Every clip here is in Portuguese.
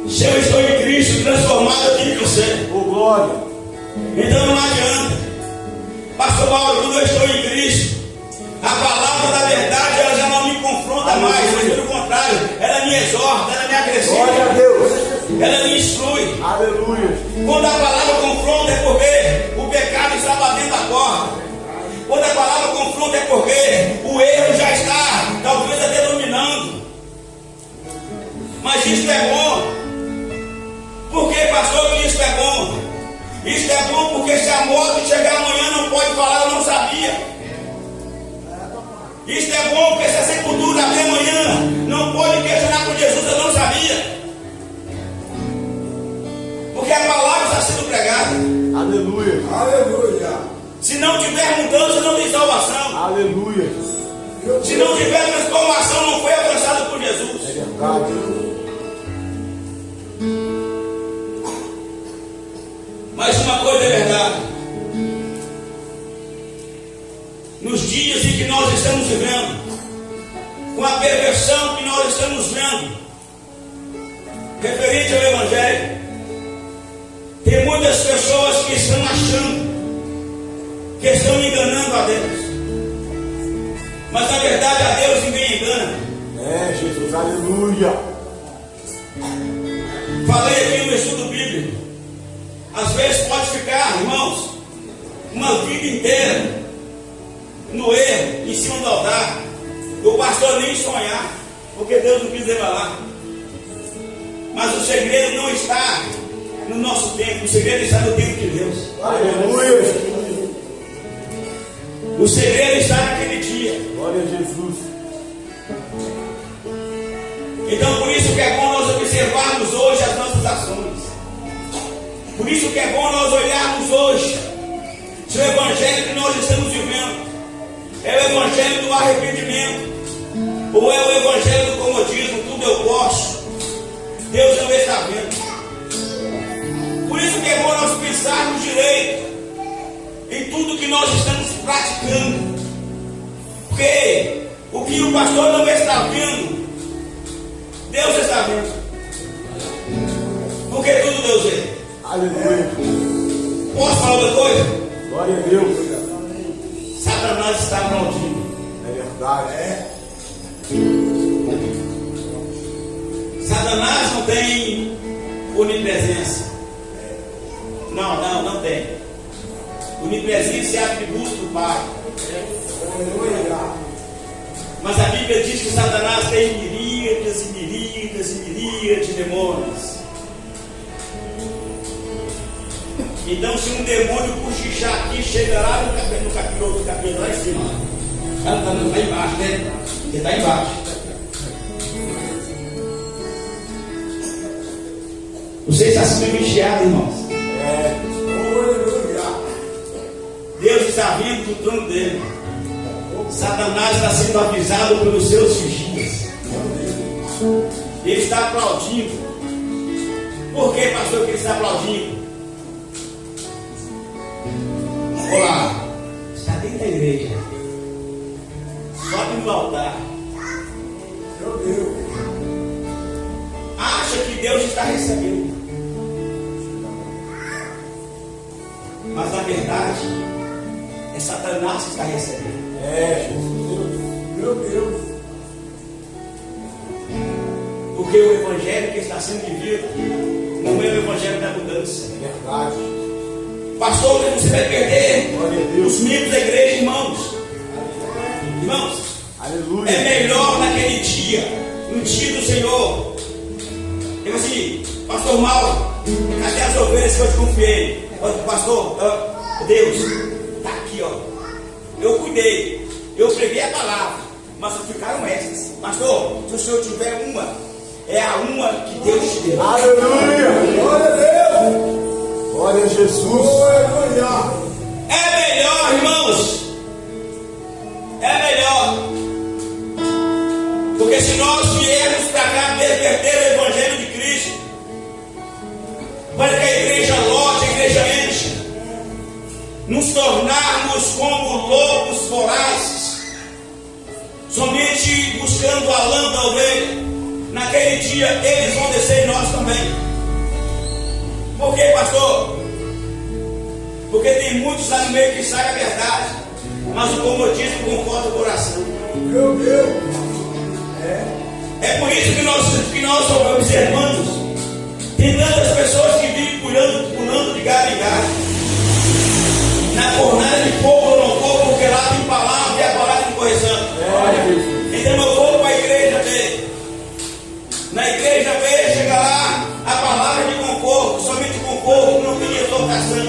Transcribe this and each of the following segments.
Se eu estou em Cristo, transformado, eu tenho que ser. Oh, glória. Então não adianta. Pastor Mauro, quando eu estou em Cristo, a palavra da verdade ela já não me confronta mais, mas pelo contrário, ela me exorta, ela me acrescenta. Glória a Deus. Ela me instrui. Aleluia. Quando a palavra confronta é porque o pecado está batendo a porta. Quando a palavra confronta é porque o erro já está, talvez até dominando. Mas isso é bom. Por que, pastor, que isso é bom? Isso é bom porque se a morte chegar amanhã não pode falar, eu não sabia. Isso é bom porque se a sepultura abrir amanhã não pode questionar com Jesus, eu não sabia. Porque a palavra está sendo pregada. Aleluia. Aleluia. Se não tiver mudança, não tem salvação. Aleluia. Se não tiver transformação, não foi alcançado por Jesus. É verdade. Mas uma coisa é verdade. Nos dias em que nós estamos vivendo, com a perversão que nós estamos vendo, referente ao Evangelho, tem muitas pessoas que estão achando que estão enganando a Deus. Mas na verdade a Deus ninguém engana. É, Jesus, aleluia. Falei aqui no estudo bíblico. Às vezes pode ficar, irmãos, uma vida inteira no erro, em cima do altar. O pastor nem sonhar, porque Deus não quis revelar. Mas o segredo não está no nosso tempo, o segredo está no tempo de Deus. Aleluia. O segredo está naquele dia. Glória a Jesus. Então por isso que é bom nós observarmos hoje as nossas ações. Por isso que é bom nós olharmos hoje se o evangelho que nós estamos vivendo é o evangelho do arrependimento ou é o evangelho do comodismo, tudo eu posso, Deus não está vendo. Por isso que é bom nós pensarmos direito em tudo que nós estamos praticando, porque o que o pastor não está vendo, Deus está vendo, porque tudo Deus vê. Aleluia. Posso falar outra coisa? Glória a Deus. Satanás está aplaudindo. É verdade. É. Satanás não tem onipresença. Não tem. Onipresença é atributo do Pai. Mas a Bíblia diz que Satanás tem miríades e miríades e miríades de demônios. Então, se um demônio cochichar aqui, chega lá no capítulo lá em cima. Ela está embaixo, né? Ele está embaixo. Você está sendo vigiado, irmãos. Deus está vindo do trono dele. Satanás está sendo avisado pelos seus vigias. Ele está aplaudindo. Por que, pastor, que ele está aplaudindo? Olá, está dentro da igreja. Sobe no altar. Meu Deus. Acha que Deus está recebendo. Mas na verdade, é Satanás que está recebendo. É, Jesus. Meu Deus. Porque o evangelho que está sendo vivido não é o evangelho da mudança. É verdade. Pastor, você vai perder Glória a Deus. os membros da igreja, irmãos. Irmãos, Aleluia. é melhor naquele dia, no dia do Senhor. Eu assim, pastor Mauro, cadê as ovelhas que eu te confiei? Pastor, Deus, está aqui, ó. Eu cuidei, eu preguei a palavra, mas ficaram essas. Pastor, se o senhor tiver uma, é a uma que Deus te deu. Aleluia. Glória a Deus. Glória a Jesus. Aleluia. É melhor, irmãos. É melhor. Porque se nós viermos para cá perverter o Evangelho de Cristo, para que a igreja lote, a igreja enche, nos tornarmos como lobos vorazes, somente buscando a lã da ovelha, naquele dia eles vão descer e nós também. Por quê, pastor? Porque tem muitos lá no meio que sabem a verdade, mas o comodismo conforta o coração. Meu Deus. É por isso que nós observamos. Tem tantas pessoas que vivem pulando de galho em galho, na fornalha de fogo ou não fogo, porque lá tem palavra e a palavra de correção. Então eu vou para a igreja ver. Na igreja ver, chega lá a palavra de conforto, somente conforto, não tem exortação,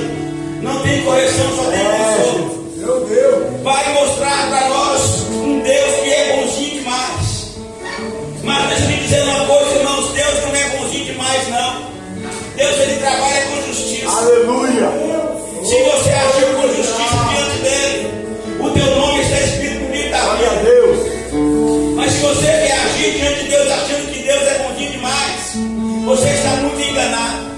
não tem correção, só tem consolo. Meu Deus. Vai mostrar para nós um Deus que é bonzinho demais. Mas deixa eu lhe dizer uma coisa, irmãos, Deus não é bonzinho demais, não. Deus, ele trabalha com justiça. Aleluia. Se você agir com justiça diante dele, o teu nome está escrito no livro da Glória a vida. Deus. Mas se você quer agir diante de Deus achando que Deus é bonzinho demais, você está muito enganado.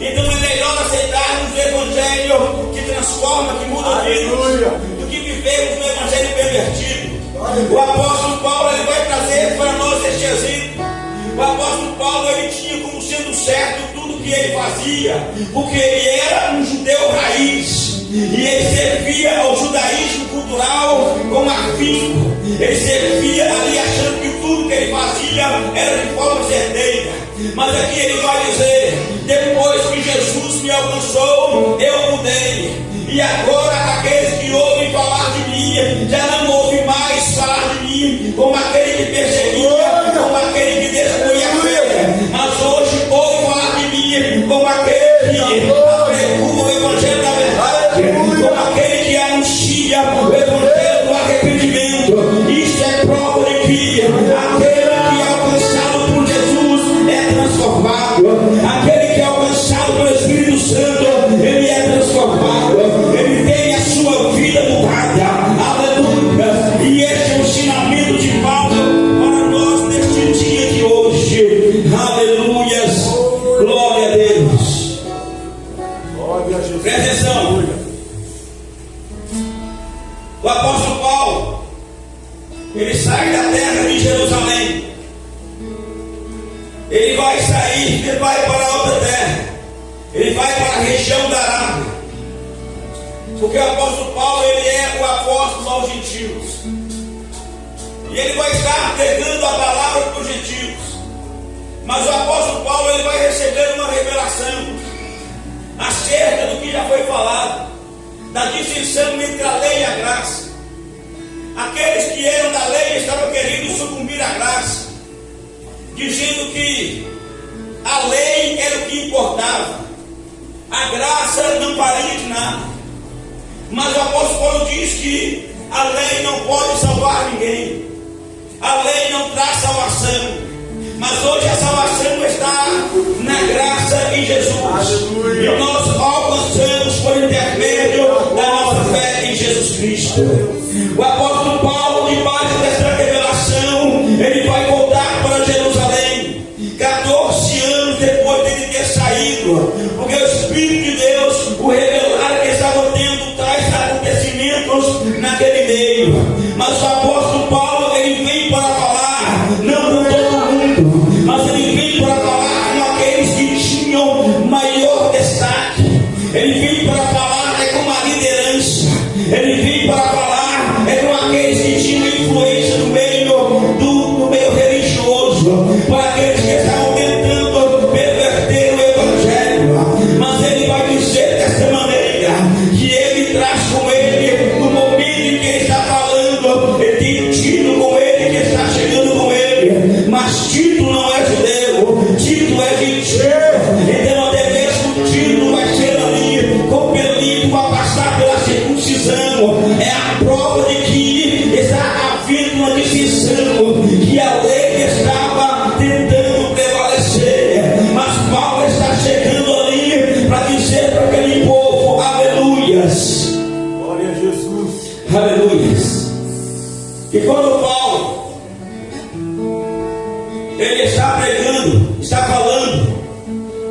Então é melhor aceitarmos o evangelho que transforma, que muda vidas, Aleluia. do que vivermos no evangelho pervertido. O apóstolo Paulo, ele vai trazer para nós este exemplo. O apóstolo Paulo, ele tinha como sendo certo tudo que ele fazia, porque ele era um judeu raiz, e ele servia ao judaísmo cultural com afinco. Ele servia ali achando que tudo que ele fazia era de forma certeira. Mas aqui ele vai dizer: depois que Jesus me alcançou, eu mudei. E agora aqueles que ouvem falar de mim já não ouvem mais falar de mim como aquele que perseguia, como aquele que destruía a fé, mas hoje ouvem falar de mim como aquele que pregua o evangelho da verdade, como aquele que anuncia o evangelho do arrependimento. Isso é prova de que aquele que é alcançado por Jesus é transformado, aquele que é alcançado pelo Espírito Santo, ele é transformado, ele tem a sua vida mudada. Aleluia. E este é o ensinamento de Paulo para nós neste dia de hoje. Aleluias. Glória a Deus. Glória a Jesus. Presta atenção. O apóstolo Paulo, ele sai da terra de Jerusalém. Ele vai sair, ele vai para outra terra. Ele vai para a região da Arábia. Porque o apóstolo Paulo, ele é o apóstolo aos gentios. E ele vai estar pregando a palavra para os gentios. Mas o apóstolo Paulo, ele vai receber uma revelação acerca do que já foi falado, da distinção entre a lei e a graça. Aqueles que eram da lei estavam querendo sucumbir à graça, dizendo que a lei era o que importava, a graça não valia de nada. Mas o apóstolo Paulo diz que a lei não pode salvar ninguém, a lei não traz salvação. Mas hoje a salvação está na graça em Jesus. Aleluia. E nós alcançamos por intermédio da nossa fé em Jesus Cristo. O apóstolo Paulo, debaixo dessa revelação, ele vai voltar para Jerusalém 14 anos depois de ele ter saído, porque o Espírito de Deus o revelara que estava tendo tais acontecimentos naquele meio. Mas o apóstolo Paulo, ele vem para falar, não com todo mundo, mas ele vem para falar com aqueles que tinham maior destaque. Ele vem para falar com a liderança. Ele vem para falar com aqueles que tinham influência no meio religioso, para aqueles que estavam tentando perverter o evangelho. Mas ele vai dizer dessa maneira que ele traz com ele, no momento em que ele está falando, ele tem Tito com ele, que está chegando com ele. Mas Tito não é judeu, Tito é gentil. Então até mesmo Tito vai ser ali compelido a passar pela circuncisão. É a prova de que está havendo uma distinção, que a lei estava tentando prevalecer. Mas Paulo está chegando ali para dizer para aquele povo: aleluias. Glória a Jesus. Aleluias. E quando Paulo ele está pregando, está falando,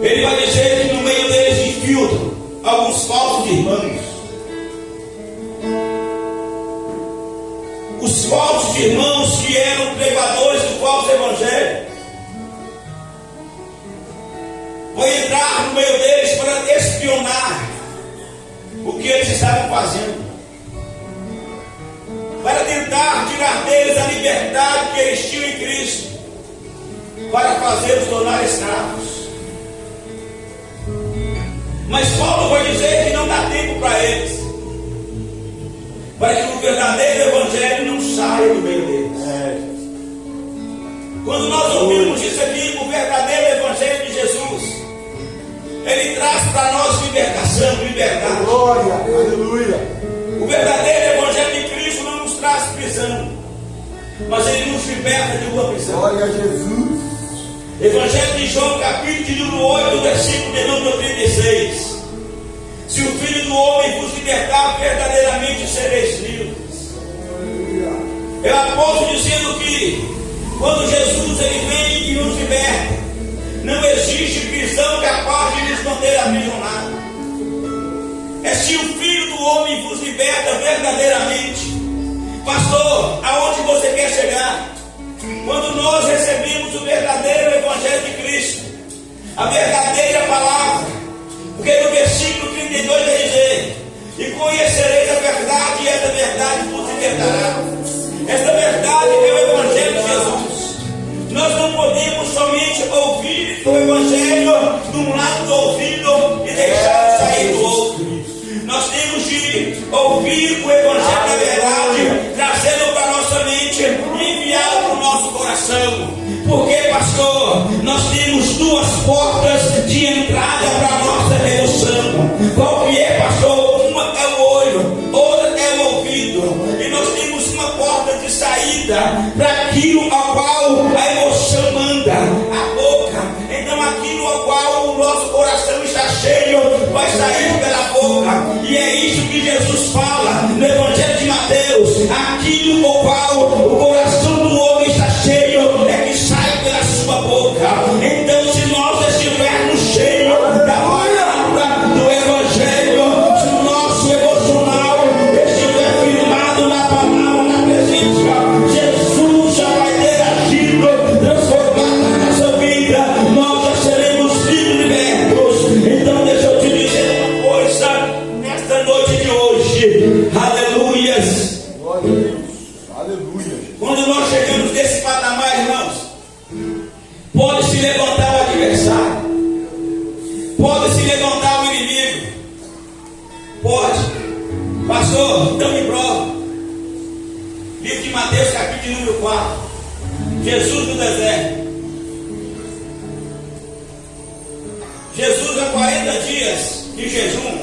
ele vai dizer que no meio deles se infiltram alguns falsos irmãos. Os falsos irmãos que eram pregadores do falso evangelho, foi entrar no meio deles para espionar o que eles estavam fazendo, para tentar tirar deles a liberdade que eles tinham em Cristo, para fazê-los tornar escravos. Mas Paulo vai dizer que não dá tempo para eles, para que o verdadeiro evangelho não saia do meio deles. Quando nós ouvimos isso aqui, o verdadeiro evangelho de Jesus, ele traz para nós libertação, liberdade. Glória, aleluia. O verdadeiro evangelho de Cristo não nos traz prisão, mas ele nos liberta de uma prisão. Glória a Jesus. Evangelho de João, capítulo 8, versículo de número 36. Se o Filho do Homem vos libertar, verdadeiramente sereis livres. É o apóstolo dizendo que quando Jesus ele vem e nos liberta, não existe prisão capaz de nos manter aprisionados. É se o Filho do Homem vos liberta verdadeiramente. Pastor, aonde você quer chegar? Quando nós recebemos o verdadeiro Evangelho de Cristo, a verdadeira palavra, porque no versículo 32 vai dizer: e conhecereis a verdade, e essa verdade vos libertará. Esta verdade é o Evangelho de Jesus. Nós não podemos somente ouvir o Evangelho de um lado do ouvido e deixar de sair do outro. Nós temos de ouvir o Evangelho da verdade, trazê-lo para a nossa mente e enviá-lo para o nosso coração. Porque, pastor, nós temos duas portas de entrada para a nossa redução. Qual que é, pastor? Uma é o olho, outra é o ouvido. E nós temos uma porta de saída para aquilo ao qual a emoção manda, a boca. Então aquilo ao qual o nosso coração está cheio vai sair pela boca. E é isso que Jesus fala no Evangelho de Mateus: aquilo ao qual o coração do homem está cheio é que sai pela sua boca. Então, se nós estivermos cheios da palavra do Evangelho, se o nosso emocional estiver firmado na palavra, na presença, Jesus já vai ter agido, transformado a nossa vida, nós já seremos libertos. Então, deixa eu te dizer uma coisa nesta noite de hoje, aleluias. Glória a Deus. Aleluia. Quando nós chegamos nesse patamar, irmãos, pode se levantar o adversário, pode se levantar o inimigo, pode. Pastor, então me prova. Livro de Mateus, capítulo número 4. Jesus no deserto. Jesus há 40 dias de jejum,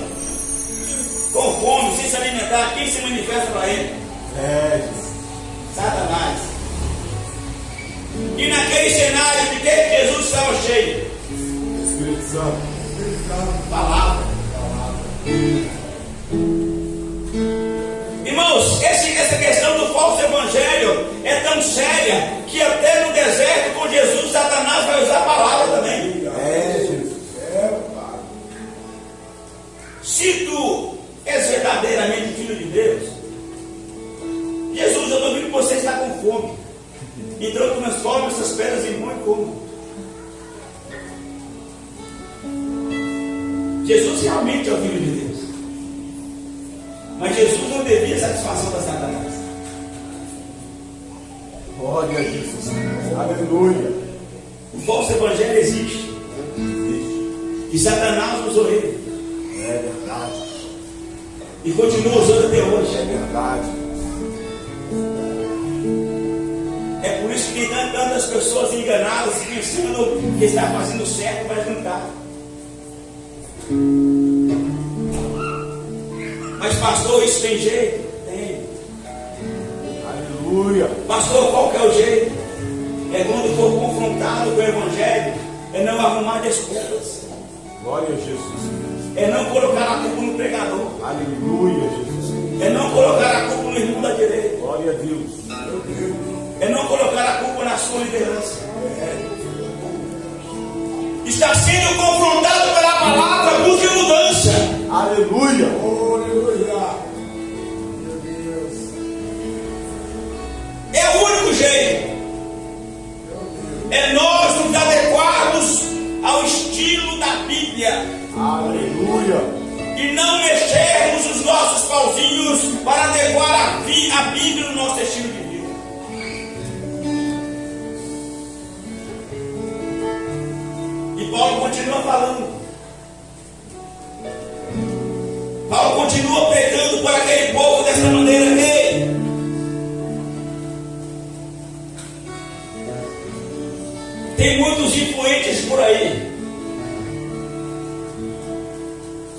com fome, sem se alimentar. Quem se manifesta para ele? Satanás. E naquele cenário, de que Jesus estava cheio? Espírito Santo. Palavra. Irmãos, essa questão do falso evangelho é tão séria que até no deserto com Jesus, Satanás vai usar a palavra também. Jesus. Se tu és verdadeiramente filho de Deus, Jesus, eu estou vendo que você está com fome, então transforma essas pedras em pão e coma. Jesus realmente é o filho de Deus, mas Jesus não devia satisfação para Satanás. Glória a Jesus. Aleluia. O falso evangelho existe, e Satanás usou ele, É verdade. e continua usando até hoje. É verdade. É por isso que tem tantas pessoas enganadas, pensando que está fazendo certo, mas não está. Mas pastor, isso tem jeito? Tem. Aleluia. Pastor, qual que é o jeito? É quando for confrontado com o evangelho, é não arrumar desculpas, Glória a Jesus. é não colocar a culpa no pregador, Aleluia, Jesus. é não colocar a culpa no irmão da direita, Glória a Deus. é não colocar a culpa na sua liderança. Está sendo confrontado pela palavra, busque mudança. Aleluia. Aleluia. É o único jeito. É nós nos adequarmos ao estilo da Aleluia. Aleluia. E não mexermos os nossos pauzinhos para adequar a Bíblia no nosso estilo de vida. E Paulo continua falando. Paulo continua pregando para aquele povo dessa maneira. Ei, tem muitos influentes por aí.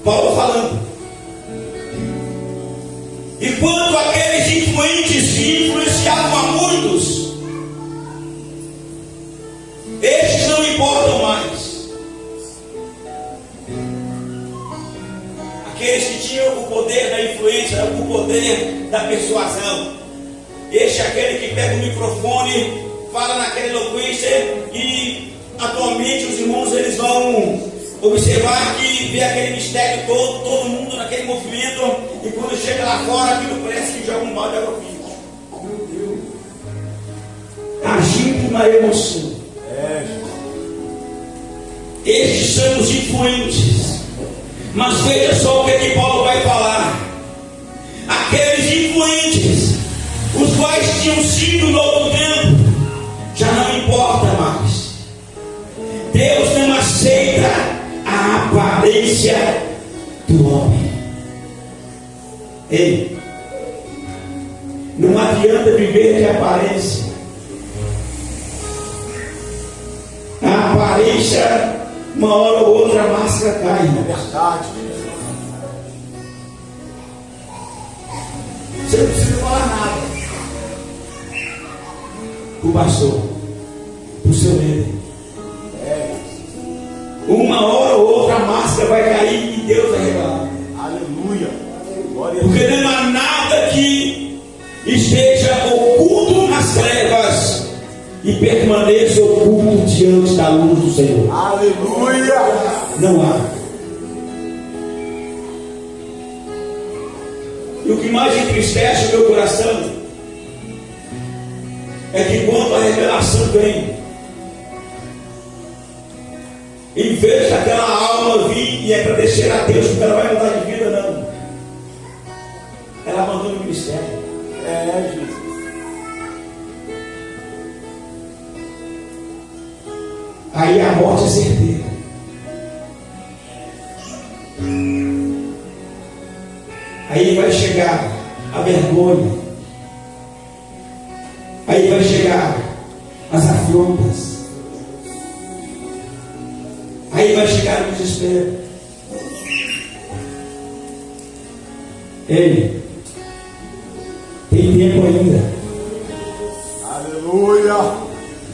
Paulo falando. E quanto aqueles influentes que influenciavam a muitos, estes não importam mais. Aqueles que tinham o poder da influência, o poder da persuasão. Este é aquele que pega o microfone, fala naquela eloquência e atualmente os irmãos eles vão observar que vê aquele mistério todo mundo naquele movimento, e quando chega lá fora, aquilo parece que joga um balde de água fria. Agindo na emoção. Estes são os influentes. Mas veja só o que Paulo vai falar. Aqueles influentes, os quais tinham sido no outro tempo, já não importa mais. Deus não aceita a aparência do homem. Ei, não adianta viver de aparência. A aparência, uma hora ou outra, a máscara cai. É verdade. Você não precisa falar nada para o pastor, para o seu líder. Uma hora ou outra a máscara vai cair e Deus vai revelar. Aleluia. Glória a Porque Deus. não há nada que esteja oculto nas trevas e permaneça oculto diante da luz do Senhor. Aleluia. Não há. E o que mais entristece o meu coração é que quando a revelação vem, em vez daquela alma vir e agradecer a Deus porque ela vai mudar de vida, não. Ela abandona o ministério. Jesus. Aí a morte é certeira. Aí vai chegar a vergonha. Aí vai chegar as afrontas. Aí vai chegar o desespero. Ei, tem tempo ainda. Aleluia.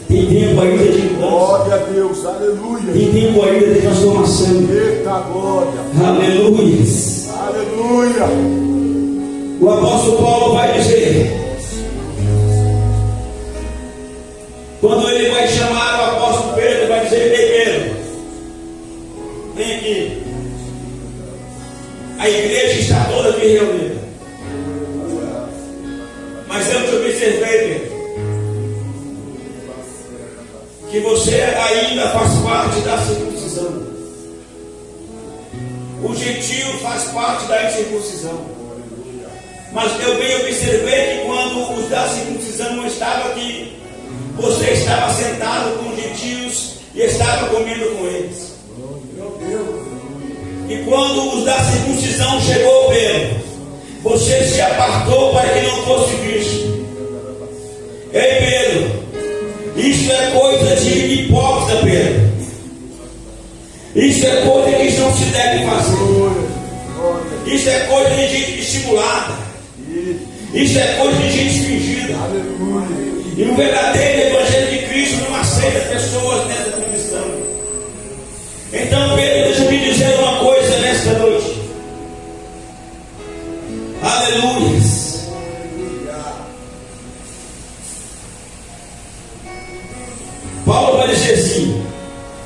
Tem tempo ainda de mudança. Glória a Deus. Aleluia. Tem tempo ainda de transformação. Eita glória. Aleluia. Aleluia. O apóstolo Paulo vai dizer, quando ele vai chamar o apóstolo Pedro, vai dizer: ei Pedro, vem aqui. A igreja está toda aqui reunida. Mas eu te observei, Pedro, que você ainda faz parte da circuncisão. O gentio faz parte da incircuncisão. Mas eu bem observei que quando os da circuncisão não estavam aqui, você estava sentado com os gentios e estava comendo com eles. E quando os da circuncisão chegou, Pedro, você se apartou para que não fosse visto. Ei Pedro, isso é coisa de hipócrita, Pedro. Isso é coisa que não se deve fazer. Isso é coisa de gente dissimulada. Isso é coisa de gente fingida. E o verdadeiro evangelho de Cristo não aceita pessoas nessa condição. Então, Pedro, deixa eu te dizer uma coisa nesta noite. Aleluia. Paulo vai dizer assim: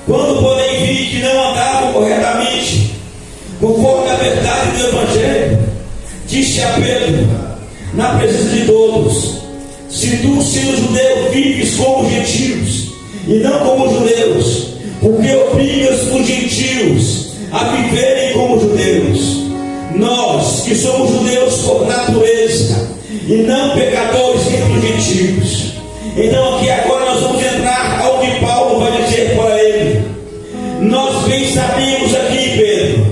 quando porém vi que não andavam corretamente conforme a verdade do evangelho, disse a Pedro, na presença de todos: se tu, sendo judeu, vives como gentios e não como judeus, porque obrigas os gentios a viverem como judeus. Nós que somos judeus por natureza e não pecadores entre os gentios. Então aqui agora nós vamos entrar ao que Paulo vai dizer para ele. Nós bem sabemos aqui, Pedro,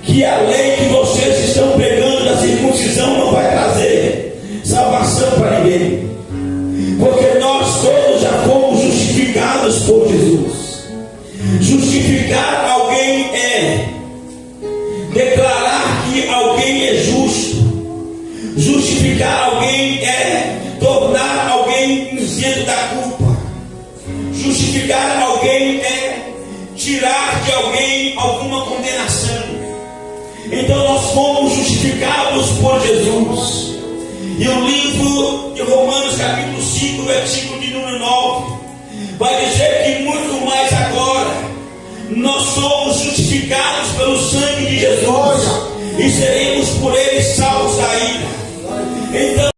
que a lei que vocês estão pregando da circuncisão não vai trazer salvação para ninguém, porque nós todos já fomos justificados por Jesus. Justificar alguém é declarar que alguém é justo. Justificar alguém é tornar alguém isento da culpa. Justificar alguém é tirar de alguém alguma condenação. Então nós fomos justificados por Jesus. E o livro de Romanos capítulo 5, versículo de número 9 vai dizer que muito mais agora nós somos justificados pelo sangue de Jesus